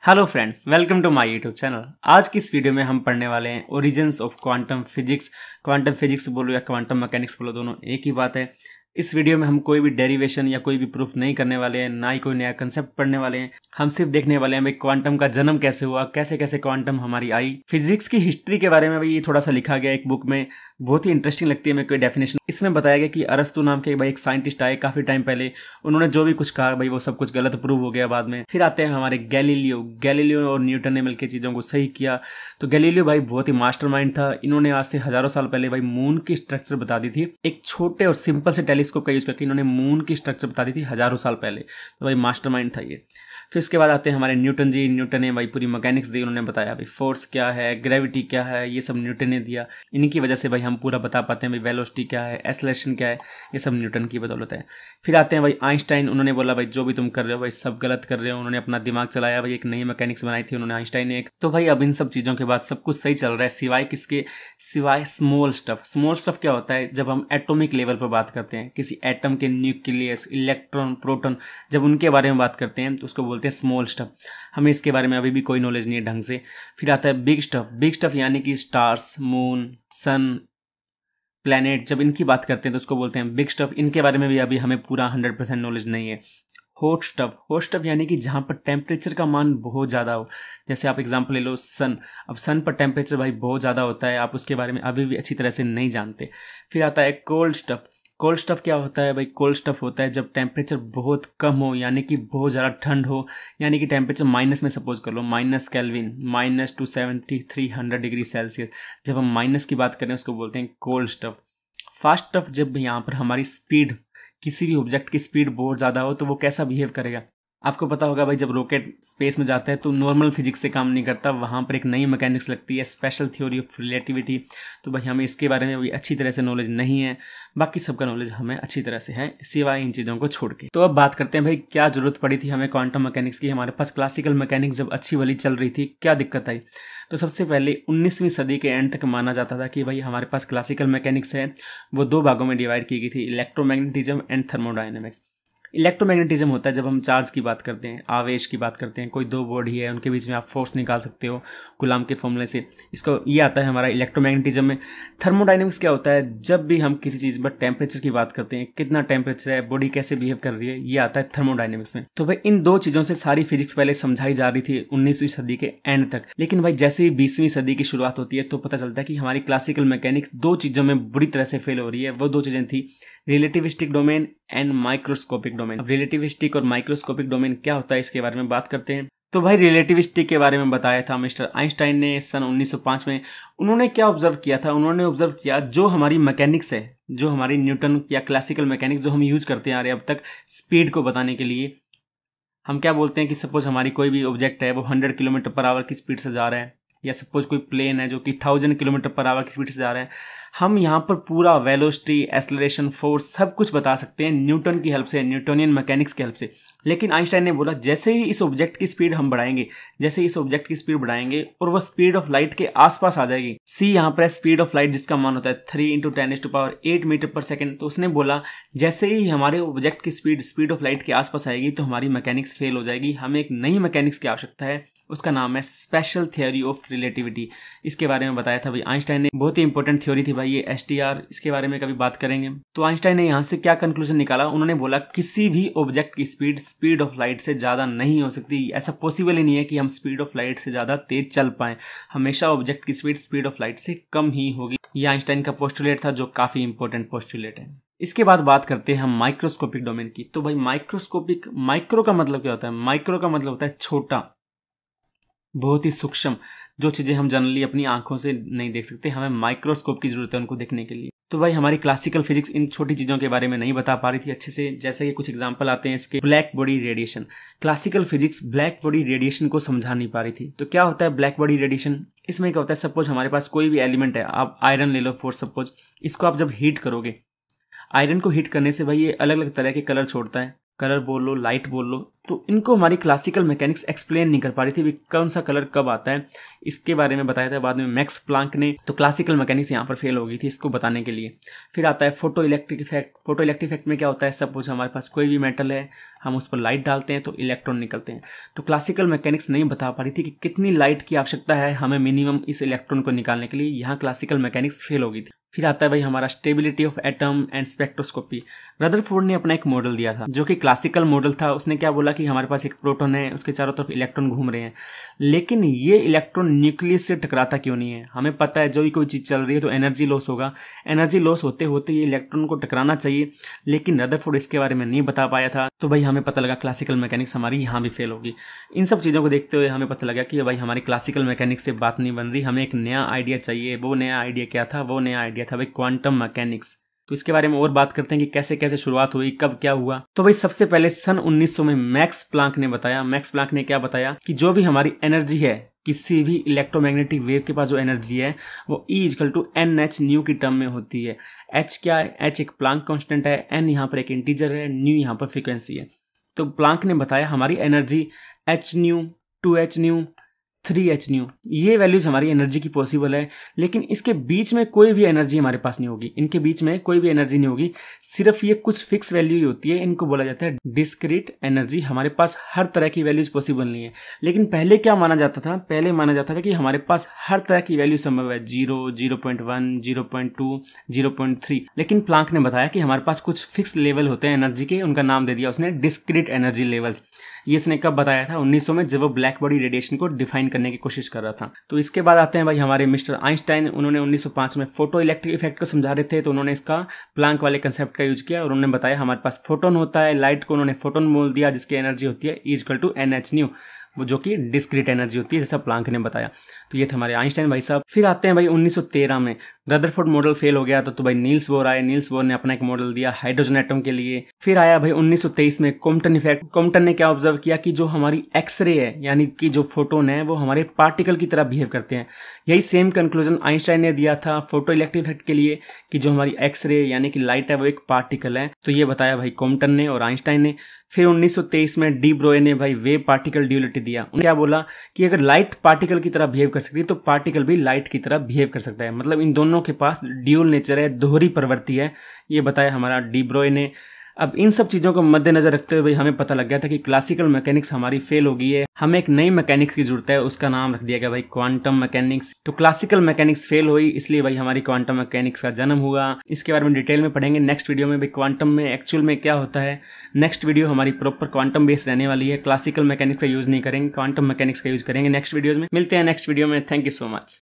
Hello friends, welcome to my YouTube channel. आज की इस वीडियो में हम पढ़ने वाले हैं origins of quantum physics. Quantum physics बोलो या क्वांटम मैकेनिक्स बोलो, दोनों एक ही बात है। इस वीडियो में हम कोई भी डेरिवेशन या कोई भी प्रूफ नहीं करने वाले हैं, ना ही कोई नया कंसेप्ट पढ़ने वाले हैं। हम सिर्फ देखने वाले हैं भाई क्वांटम का जन्म कैसे हुआ, कैसे कैसे क्वांटम हमारी आई। फिजिक्स की हिस्ट्री के बारे में भाई ये थोड़ा सा लिखा गया एक बुक में, बहुत ही इंटरेस्टिंग लगती है मेरे को डेफिनेशन। इसमें बताया गया कि अरस्तु नाम के भाई एक साइंटिस्ट आए काफी टाइम पहले, उन्होंने जो भी कुछ कहा भाई वो सब कुछ गलत प्रूव हो गया बाद में। फिर आते हैं हमारे गैलीलियो और न्यूटन ने मिलकर चीजों को सही किया। तो गैलीलियो भाई बहुत ही मास्टरमाइंड था। इन्होंने आज से हजारों साल पहले भाई मून की स्ट्रक्चर बता दी थी, एक छोटे और सिंपल से टेलीस्कोप का यूज करके इन्होंने मून की स्ट्रक्चर बता दी थी हजारों साल पहले। तो भाई मास्टरमाइंड था ये। फिर इसके बाद आते हैं हमारे न्यूटन जी। न्यूटन ने भाई पूरी मैकेनिक्स दी, उन्होंने बताया भाई फोर्स क्या है, ग्रेविटी क्या है, ये सब न्यूटन ने दिया। इन्हीं की वजह से भाई हम पूरा बता पाते हैं भाई वेलोसिटी क्या है, एक्सेलरेशन क्या है, ये सब न्यूटन की बदौलत है। फिर आते हैं भाई आइंस्टाइन। उन्होंने बोला भाई जो भी तुम कर रहे हो भाई सब गलत कर रहे हो। उन्होंने अपना दिमाग चलाया भाई, एक नई मैकेनिक्स बनाई थी उन्होंने, आइंस्टाइन ने एक। तो भाई अब इन सब चीज़ों के बाद सब कुछ सही चल रहा है, सिवाय किसके, सिवाय स्मॉल स्टफ। स्मॉल स्टफ क्या होता है? जब हम एटॉमिक लेवल पर बात करते हैं, किसी एटम के न्यूक्लियस, इलेक्ट्रॉन, प्रोटॉन, जब उनके बारे में बात करते हैं तो उसको बोलते हैं स्मॉल स्टफ। हमें इसके बारे में अभी भी कोई नॉलेज नहीं है ढंग से। फिर आता है बिग स्टफ। बिग स्टफ यानी कि स्टार्स, मून, सन, प्लैनेट, जब इनकी बात करते हैं तो उसको बोलते हैं बिग स्टफ। इनके बारे में भी अभी हमें पूरा 100% नॉलेज नहीं है। Hot stuff. हॉट स्टफ यानी कि जहाँ पर टेम्परेचर का मान बहुत ज़्यादा हो। जैसे आप एग्जांपल ले लो सन। अब सन पर टेम्परेचर भाई बहुत ज़्यादा होता है, आप उसके बारे में अभी भी अच्छी तरह से नहीं जानते। फिर आता है कोल्ड स्टफ। कोल्ड स्टफ क्या होता है भाई? कोल्ड स्टफ होता है जब टेम्परेचर बहुत कम हो, यानी कि बहुत ज़्यादा ठंड हो, यानी कि टेम्परेचर माइनस में सपोज कर लो, माइनस केल्विन, -270-300 डिग्री सेल्सियस। जब हम माइनस की बात करें उसको बोलते हैं कोल्ड स्टफ। फास्ट स्टफ, जब यहाँ पर हमारी स्पीड, किसी भी ऑब्जेक्ट की स्पीड बहुत ज़्यादा हो तो वो कैसा बिहेव करेगा। आपको पता होगा भाई जब रॉकेट स्पेस में जाता है तो नॉर्मल फिजिक्स से काम नहीं करता, वहाँ पर एक नई मैकेनिक्स लगती है, स्पेशल थ्योरी ऑफ रिलेटिविटी। तो भाई हमें इसके बारे में अभी अच्छी तरह से नॉलेज नहीं है, बाकी सबका नॉलेज हमें अच्छी तरह से है सिवाय इन चीज़ों को छोड़ के। तो अब बात करते हैं भाई क्या जरूरत पड़ी थी हमें क्वांटम मैकेनिक्स की। हमारे पास क्लासिकल मैकेनिक्स जब अच्छी वाली चल रही थी, क्या दिक्कत आई? तो सबसे पहले 19वीं सदी के एंड तक माना जाता था कि भाई हमारे पास क्लासिकल मैकेनिक्स है, वो दो भागों में डिवाइड की गई थी, इलेक्ट्रोमैग्नेटिज्म एंड थर्मोडायनेमिक्स। इलेक्ट्रोमैग्नेटिज्म होता है जब हम चार्ज की बात करते हैं, आवेश की बात करते हैं, कोई दो बॉडी है उनके बीच में आप फोर्स निकाल सकते हो कूलॉम के फॉर्मूले से, इसको ये आता है हमारा इलेक्ट्रोमैग्नेटिज्म में। थर्मोडायनेमिक्स क्या होता है? जब भी हम किसी चीज़ पर टेम्परेचर की बात करते हैं, कितना टेम्परेचर है, बॉडी कैसे बिहेव कर रही है, ये आता है थर्मोडायनेमिक्स में। तो भाई इन दो चीज़ों से सारी फिजिक्स पहले समझाई जा रही थी 19वीं सदी के एंड तक। लेकिन भाई जैसे ही 20वीं सदी की शुरुआत होती है तो पता चलता है कि हमारी क्लासिकल मैकेनिक्स दो चीज़ों में बुरी तरह से फेल हो रही है। वो दो चीज़ें थी relativistic domain and microscopic domain. अब रिलेटिविस्टिक और माइक्रोस्कोपिक डोमेन क्या होता है इसके बारे में बात करते हैं। तो भाई रिलेटिविस्टिक के बारे में बताया था मिस्टर आइंस्टाइन ने सन 1905 में। उन्होंने क्या ऑब्जर्व किया था? उन्होंने ऑब्जर्व किया जो हमारी मैकेनिक्स है, जो हमारी न्यूटन या क्लासिकल मैकेनिक्स जो हम यूज करते आ रहे हैं अब तक स्पीड को बताने के लिए, हम क्या बोलते हैं कि सपोज हमारी कोई भी ऑब्जेक्ट है वो 100 किलोमीटर पर आवर की स्पीड से जा रहा है, या सपोज कोई प्लेन है जो कि 1000 किलोमीटर पर आवर की स्पीड से जा रहा है। हम यहाँ पर पूरा वेलोसिटी, एक्सेलरेशन, फोर्स सब कुछ बता सकते हैं न्यूटन की हेल्प से, न्यूटोनियन मैकेनिक्स की हेल्प से। लेकिन आइंस्टाइन ने बोला जैसे ही इस ऑब्जेक्ट की स्पीड हम बढ़ाएंगे, जैसे ही इस ऑब्जेक्ट की स्पीड बढ़ाएंगे और वह स्पीड ऑफ लाइट के आसपास आ जाएगी, सी यहाँ पर स्पीड ऑफ लाइट जिसका मान होता है 3 × 10⁸ मीटर पर सेकेंड। तो उसने बोला जैसे ही हमारे ऑब्जेक्ट की स्पीड ऑफ लाइट के आसपास आएगी तो हमारी मैकेनिक्स फेल हो जाएगी, हमें एक नई मैकेनिक्स की आवश्यकता है, उसका नाम है स्पेशल थ्योरी ऑफ रिलेटिविटी। इसके बारे में बताया था भाई आइंस्टाइन ने, बहुत ही इंपॉर्टेंट थ्योरी थी भाई ये STR, इसके बारे में कभी बात करेंगे। तो आइंस्टाइन ने यहाँ से क्या कंक्लूजन निकाला? उन्होंने बोला किसी भी ऑब्जेक्ट की स्पीड ऑफ लाइट से ज़्यादा नहीं हो सकती। ऐसा पॉसिबल ही नहीं है कि हम स्पीड ऑफ लाइट से ज़्यादा तेज चल पाएं, हमेशा ऑब्जेक्ट की स्पीड ऑफ लाइट से कम ही होगी। ये आइंस्टाइन का पोस्टुलेट था जो काफ़ी इंपॉर्टेंट पोस्टुलेट है। इसके बाद बात करते हैं हम माइक्रोस्कोपिक डोमेन की। तो भाई माइक्रोस्कोपिक, माइक्रो का मतलब क्या होता है? माइक्रो का मतलब होता है छोटा, बहुत ही सूक्ष्म, जो चीज़ें हम जनरली अपनी आंखों से नहीं देख सकते, हमें माइक्रोस्कोप की जरूरत है उनको देखने के लिए। तो भाई हमारी क्लासिकल फिजिक्स इन छोटी चीज़ों के बारे में नहीं बता पा रही थी अच्छे से। जैसे कि कुछ एग्जांपल आते हैं इसके, black body radiation. Classical physics black body radiation को समझा नहीं पा रही थी। तो क्या होता है ब्लैक बॉडी रेडिएशन? इसमें क्या होता है, सपोज हमारे पास कोई भी एलिमेंट है, आप आयरन ले लो फॉर सपोज, इसको आप जब हीट करोगे, आयरन को हीट करने से भाई ये अलग अलग तरह के कलर छोड़ता है, कलर बोल लो, लाइट बोल लो, तो इनको हमारी क्लासिकल मैकेनिक्स एक्सप्लेन नहीं कर पा रही थी कौन सा कलर कब आता है, इसके बारे में बताया था बाद में मैक्स प्लांक ने। तो क्लासिकल मैकेनिक्स यहाँ पर फेल हो गई थी इसको बताने के लिए। फिर आता है photo electric effect. Photo electric effect में क्या होता है, सपोज हमारे पास कोई भी मेटल है, हम उस पर लाइट डालते हैं तो इलेक्ट्रॉन निकलते हैं। तो क्लासिकल मैकेनिक्स नहीं बता पा रही थी कि कितनी लाइट की आवश्यकता है हमें मिनिमम इस इलेक्ट्रॉन को निकालने के लिए, यहाँ क्लासिकल मैकेनिक्स फेल हो गई थी। फिर आता है भाई हमारा stability of atom and spectroscopy. Rutherford ने अपना एक मॉडल दिया था जो कि क्लासिकल मॉडल था। उसने क्या बोला कि हमारे पास एक प्रोटॉन है, उसके चारों तरफ इलेक्ट्रॉन घूम रहे हैं, लेकिन ये इलेक्ट्रॉन न्यूक्लियस से टकराता क्यों नहीं है। हमें पता है जो भी कोई चीज़ चल रही है तो एनर्जी लॉस होगा, एनर्जी लॉस होते होते ये इलेक्ट्रॉन को टकराना चाहिए, लेकिन रदरफोर्ड इसके बारे में नहीं बता पाया था। तो भाई हमें पता लगा क्लासिकल मैकेनिक्स हमारी यहाँ भी फेल होगी। इन सब चीज़ों को देखते हुए हमें पता लगा कि भाई हमारी क्लासिकल मैकेनिक्स से बात नहीं बन रही, हमें एक नया आइडिया चाहिए। वो नया आइडिया क्या था, वो नया आइडिया था भाई क्वांटम मैकेनिक्स। तो इसके बारे में और बात करते हैं कि कैसे कैसे शुरुआत हुई, कब क्या हुआ। तो भाई सबसे पहले सन 1900 में मैक्स प्लांक ने बताया। मैक्स प्लांक ने क्या बताया कि जो भी हमारी एनर्जी है, किसी भी इलेक्ट्रोमैग्नेटिक वेव के पास जो एनर्जी है वो E=NH न्यू की टर्म में होती है। H क्या है, H एक प्लांक कांस्टेंट है, N यहाँ पर एक इंटीजर है, न्यू यहाँ पर फ्रीक्वेंसी है। तो प्लांक ने बताया हमारी energy H new, 2H new, 3H new, ये वैल्यूज हमारी एनर्जी की पॉसिबल है, लेकिन इसके बीच में कोई भी एनर्जी हमारे पास नहीं होगी, इनके बीच में कोई भी एनर्जी नहीं होगी, सिर्फ ये कुछ फिक्स वैल्यू ही होती है। इनको बोला जाता है डिस्क्रीट एनर्जी। हमारे पास हर तरह की वैल्यूज पॉसिबल नहीं है। लेकिन पहले क्या माना जाता था, पहले माना जाता था कि हमारे पास हर तरह की वैल्यू संभव है, 0, 0.1, 0.2, 0.3। लेकिन प्लांक ने बताया कि हमारे पास कुछ फिक्स लेवल होते हैं एनर्जी के, उनका नाम दे दिया उसने डिस्क्रीट एनर्जी लेवल। ये इसने कब बताया था, 1900 में, जब वो ब्लैक बॉडी रेडिएशन को डिफाइन करने की कोशिश कर रहा था। तो इसके बाद आते हैं भाई हमारे मिस्टर आइंस्टाइन। उन्होंने 1905 में फोटो इलेक्ट्रिक इफेक्ट को समझा रहे थे, तो उन्होंने इसका प्लांक वाले कंसेप्ट का यूज किया और उन्होंने बताया हमारे पास फोटोन होता है, लाइट को उन्होंने फोटोन बोल दिया जिसकी एनर्जी होती है E=NH न्यू, वो जो कि डिस्क्रीट एनर्जी होती है जैसा प्लांक ने बताया। तो ये थे हमारे आइंस्टाइन भाई साहब। फिर आते हैं भाई 1913 में, रदरफोर्ड मॉडल फेल हो गया था तो भाई नील्स बोर आए। नील्स बोर ने अपना एक मॉडल दिया हाइड्रोजन एटम के लिए। फिर आया भाई 1923 में कॉम्पटन इफेक्ट। कॉम्पटन ने क्या ऑब्जर्व किया कि जो हमारी एक्सरे है, यानी कि जो फोटोन है, वो हमारे पार्टिकल की तरह बिहेव करते हैं। यही सेम कंक्लूजन आइंस्टाइन ने दिया था फोटो इलेक्ट्रिक इफेक्ट के लिए कि जो हमारी एक्सरे यानी कि लाइट है वो एक पार्टिकल है। तो ये बताया भाई कॉम्पटन ने और आइंस्टाइन ने। फिर 1923 में डी ब्रोए ने भाई वेव पार्टिकल ड्यूलिटी दिया। उन्होंने क्या बोला कि अगर लाइट पार्टिकल की तरह बिहेव कर सकती है तो पार्टिकल भी लाइट की तरह बिहेव कर सकता है, मतलब इन दोनों के पास ड्यूल नेचर है, दोहरी प्रवृत्ति है। ये बताया हमारा डी ब्रोए ने। अब इन सब चीज़ों को मद्देनजर रखते हुए हमें पता लग गया था कि क्लासिकल मैकेनिक्स हमारी फेल हो गई है, हमें एक नई मैकेनिक्स की जरूरत है। उसका नाम रख दिया गया भाई क्वांटम मैकेनिक्स। तो क्लासिकल मैकेनिक्स फेल हुई, इसलिए भाई हमारी क्वांटम मैकेनिक्स का जन्म हुआ। इसके बारे में डिटेल में पढ़ेंगे नेक्स्ट वीडियो में भाई क्वांटम में एक्चुअल में क्या होता है। नेक्स्ट वीडियो हमारी प्रॉपर क्वांटम बेस्ड रहने वाली है, क्लासिकल मैकेनिक्स का यूज़ नहीं करेंगे, क्वांटम मैकेनिक्स का यूज़ करेंगे नेक्स्ट वीडियोज़ में। मिलते हैं नेक्स्ट वीडियो में। Thank you so much.